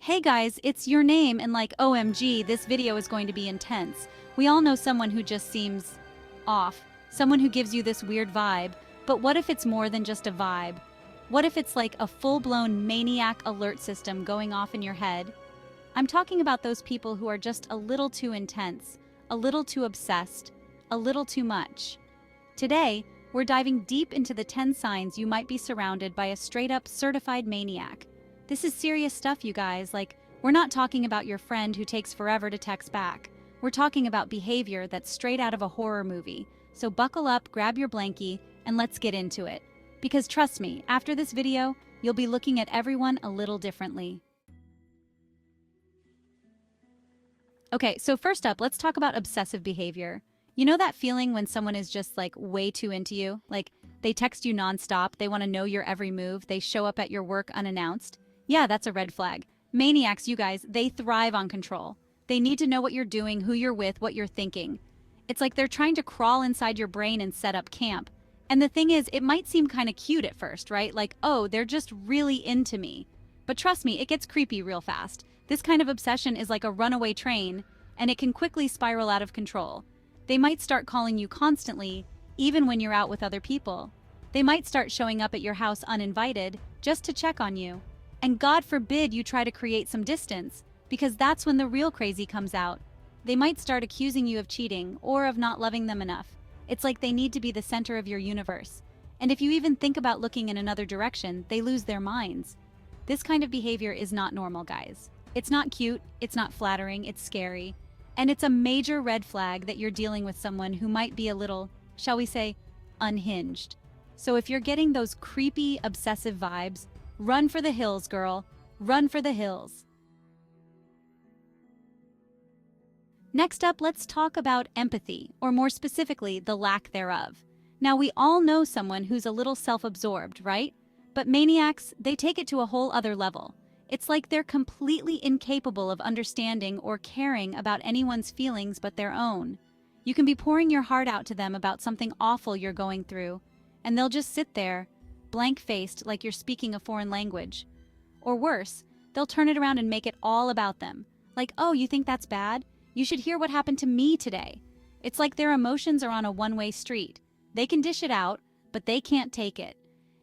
Hey guys, it's your name and like OMG, this video is going to be intense. We all know someone who just seems off, someone who gives you this weird vibe, but what if it's more than just a vibe? What if it's like a full-blown maniac alert system going off in your head? I'm talking about those people who are just a little too intense, a little too obsessed, a little too much. Today, we're diving deep into the 10 signs you might be surrounded by a straight-up certified maniac. This is serious stuff, you guys. Like, we're not talking about your friend who takes forever to text back. We're talking about behavior that's straight out of a horror movie. So buckle up, grab your blankie, and let's get into it. Because trust me, after this video, you'll be looking at everyone a little differently. Okay, so first up, let's talk about obsessive behavior. You know that feeling when someone is just like way too into you? Like, they text you nonstop, they want to know your every move, they show up at your work unannounced? Yeah, that's a red flag. Maniacs, you guys, they thrive on control. They need to know what you're doing, who you're with, what you're thinking. It's like they're trying to crawl inside your brain and set up camp. And the thing is, it might seem kind of cute at first, right? Like, oh, they're just really into me. But trust me, it gets creepy real fast. This kind of obsession is like a runaway train, and it can quickly spiral out of control. They might start calling you constantly, even when you're out with other people. They might start showing up at your house uninvited, just to check on you. And God forbid you try to create some distance, because that's when the real crazy comes out. They might start accusing you of cheating or of not loving them enough. It's like they need to be the center of your universe. And if you even think about looking in another direction, they lose their minds. This kind of behavior is not normal, guys. It's not cute, it's not flattering, it's scary. And it's a major red flag that you're dealing with someone who might be a little, shall we say, unhinged. So if you're getting those creepy, obsessive vibes, run for the hills, girl. Run for the hills. Next up, let's talk about empathy, or more specifically, the lack thereof. Now, we all know someone who's a little self-absorbed, right? But maniacs, they take it to a whole other level. It's like they're completely incapable of understanding or caring about anyone's feelings but their own. You can be pouring your heart out to them about something awful you're going through, and they'll just sit there, blank-faced like you're speaking a foreign language. Or worse, they'll turn it around and make it all about them. Like, oh, you think that's bad? You should hear what happened to me today. It's like their emotions are on a one-way street. They can dish it out, but they can't take it.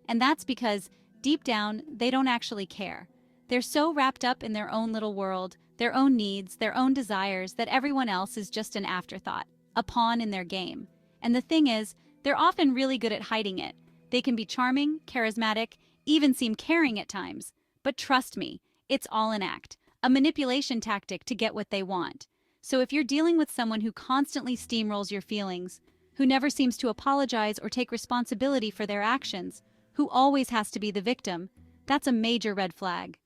And that's because, deep down, they don't actually care. They're so wrapped up in their own little world, their own needs, their own desires, that everyone else is just an afterthought, a pawn in their game. And the thing is, they're often really good at hiding it. They can be charming, charismatic, even seem caring at times. But trust me, it's all an act, a manipulation tactic to get what they want. So if you're dealing with someone who constantly steamrolls your feelings, who never seems to apologize or take responsibility for their actions, who always has to be the victim, that's a major red flag.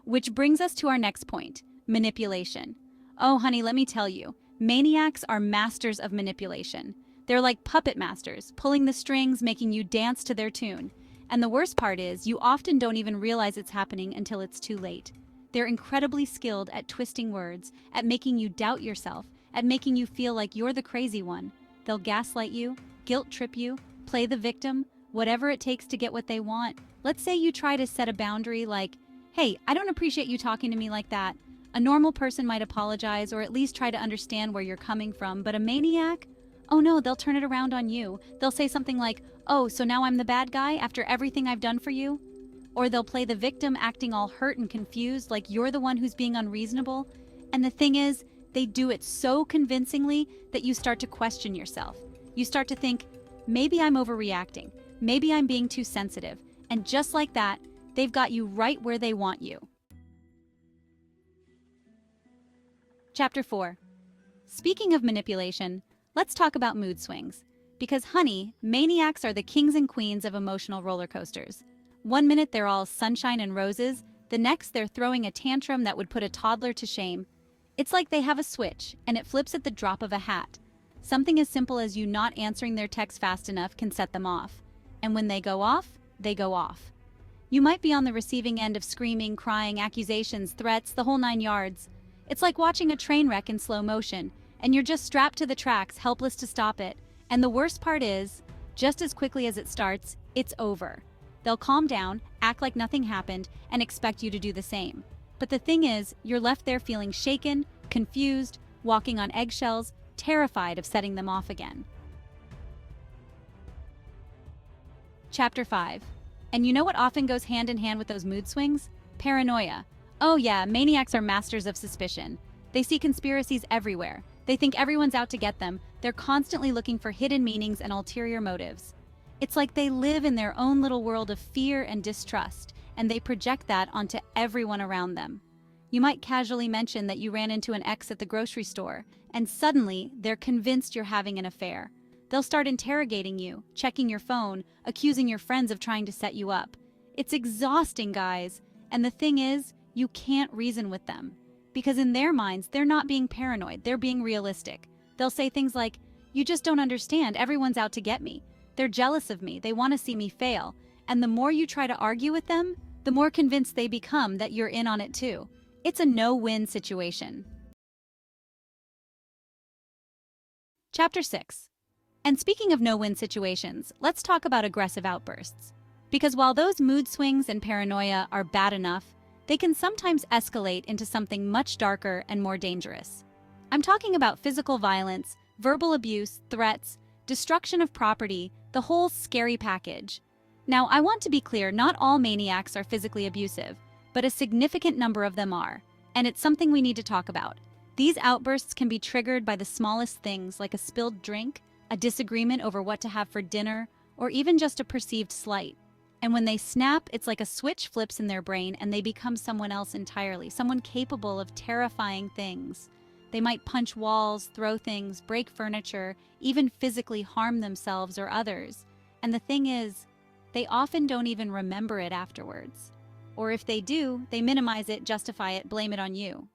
Which brings us to our next point, manipulation. Oh, honey, let me tell you, maniacs are masters of manipulation. They're like puppet masters, pulling the strings, making you dance to their tune. And the worst part is, you often don't even realize it's happening until it's too late. They're incredibly skilled at twisting words, at making you doubt yourself, at making you feel like you're the crazy one. They'll gaslight you, guilt trip you, play the victim, whatever it takes to get what they want. Let's say you try to set a boundary like, hey, I don't appreciate you talking to me like that. A normal person might apologize or at least try to understand where you're coming from, but a maniac? Oh no, they'll turn it around on you. They'll say something like, oh, so now I'm the bad guy after everything I've done for you? Or they'll play the victim acting all hurt and confused like you're the one who's being unreasonable. And the thing is, they do it so convincingly that you start to question yourself. You start to think, maybe I'm overreacting. Maybe I'm being too sensitive. And just like that, they've got you right where they want you. Chapter 4. Speaking of manipulation, let's talk about mood swings. Because honey, maniacs are the kings and queens of emotional roller coasters. One minute they're all sunshine and roses, the next they're throwing a tantrum that would put a toddler to shame. It's like they have a switch, and it flips at the drop of a hat. Something as simple as you not answering their text fast enough can set them off. And when they go off, they go off. You might be on the receiving end of screaming, crying, accusations, threats, the whole 9 yards. It's like watching a train wreck in slow motion, and you're just strapped to the tracks, helpless to stop it. And the worst part is, just as quickly as it starts, it's over. They'll calm down, act like nothing happened, and expect you to do the same. But the thing is, you're left there feeling shaken, confused, walking on eggshells, terrified of setting them off again. Chapter 5. And you know what often goes hand in hand with those mood swings? Paranoia. Oh yeah, maniacs are masters of suspicion. They see conspiracies everywhere. They think everyone's out to get them. They're constantly looking for hidden meanings and ulterior motives. It's like they live in their own little world of fear and distrust, and they project that onto everyone around them. You might casually mention that you ran into an ex at the grocery store, and suddenly they're convinced you're having an affair. They'll start interrogating you, checking your phone, accusing your friends of trying to set you up. It's exhausting, guys. And the thing is, you can't reason with them. Because in their minds, they're not being paranoid, they're being realistic. They'll say things like, "You just don't understand, everyone's out to get me. They're jealous of me, they want to see me fail." And the more you try to argue with them, the more convinced they become that you're in on it too. It's a no-win situation. Chapter 6. And speaking of no-win situations, let's talk about aggressive outbursts. Because while those mood swings and paranoia are bad enough, they can sometimes escalate into something much darker and more dangerous. I'm talking about physical violence, verbal abuse, threats, destruction of property, the whole scary package. Now, I want to be clear, not all maniacs are physically abusive, but a significant number of them are, and it's something we need to talk about. These outbursts can be triggered by the smallest things like a spilled drink, a disagreement over what to have for dinner, or even just a perceived slight. And when they snap, it's like a switch flips in their brain and they become someone else entirely, someone capable of terrifying things. They might punch walls, throw things, break furniture, even physically harm themselves or others. And the thing is, they often don't even remember it afterwards. Or if they do, they minimize it, justify it, blame it on you.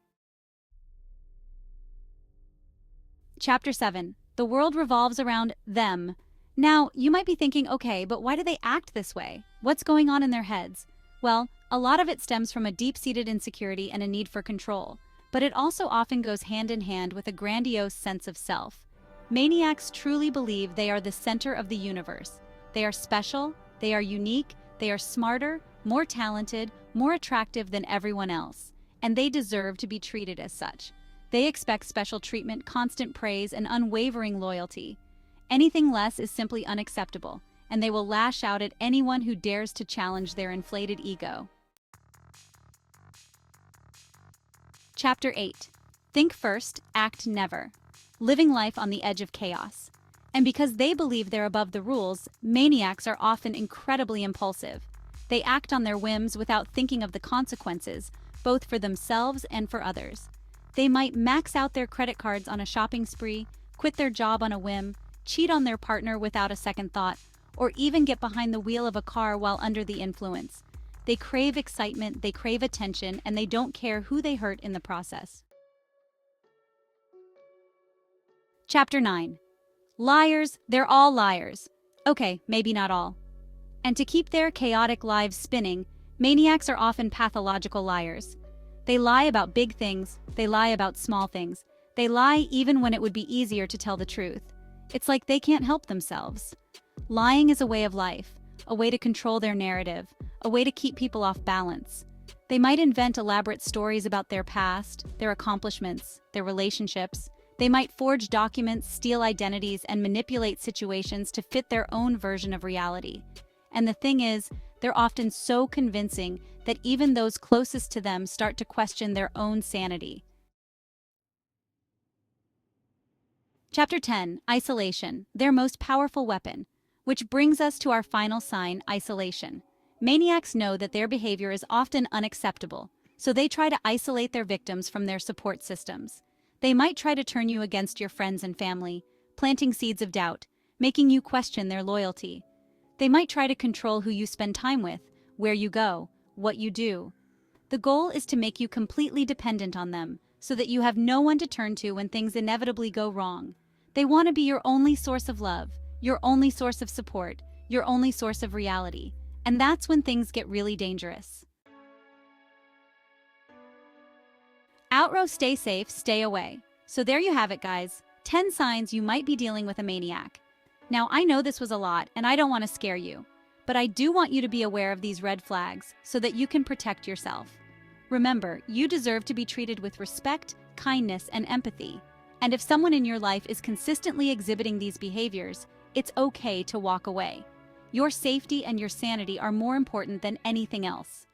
Chapter 7. The world revolves around them. Now, you might be thinking, okay, but why do they act this way? What's going on in their heads? Well, a lot of it stems from a deep-seated insecurity and a need for control, but it also often goes hand in hand with a grandiose sense of self. Maniacs truly believe they are the center of the universe. They are special, they are unique, they are smarter, more talented, more attractive than everyone else, and they deserve to be treated as such. They expect special treatment, constant praise, and unwavering loyalty. Anything less is simply unacceptable, and they will lash out at anyone who dares to challenge their inflated ego. Chapter 8. Think first, act never. Living life on the edge of chaos. And because they believe they're above the rules, maniacs are often incredibly impulsive. They act on their whims without thinking of the consequences, both for themselves and for others. They might max out their credit cards on a shopping spree, quit their job on a whim, cheat on their partner without a second thought, or even get behind the wheel of a car while under the influence. They crave excitement, they crave attention, and they don't care who they hurt in the process. Chapter 9. Liars, they're all liars. Okay, maybe not all. And to keep their chaotic lives spinning, maniacs are often pathological liars. They lie about big things, they lie about small things. They lie even when it would be easier to tell the truth. It's like they can't help themselves. Lying is a way of life, a way to control their narrative, a way to keep people off balance. They might invent elaborate stories about their past, their accomplishments, their relationships. They might forge documents, steal identities, and manipulate situations to fit their own version of reality. And the thing is, they're often so convincing that even those closest to them start to question their own sanity. Chapter 10. Isolation, their most powerful weapon. Which brings us to our final sign, isolation. Maniacs know that their behavior is often unacceptable, so they try to isolate their victims from their support systems. They might try to turn you against your friends and family, planting seeds of doubt, making you question their loyalty. They might try to control who you spend time with, where you go, what you do. The goal is to make you completely dependent on them, so that you have no one to turn to when things inevitably go wrong. They want to be your only source of love, your only source of support, your only source of reality. And that's when things get really dangerous. Outrow, stay safe, stay away. So there you have it, guys. 10 signs you might be dealing with a maniac. Now, I know this was a lot, and I don't want to scare you. But I do want you to be aware of these red flags so that you can protect yourself. Remember, you deserve to be treated with respect, kindness, and empathy. And if someone in your life is consistently exhibiting these behaviors, it's okay to walk away. Your safety and your sanity are more important than anything else.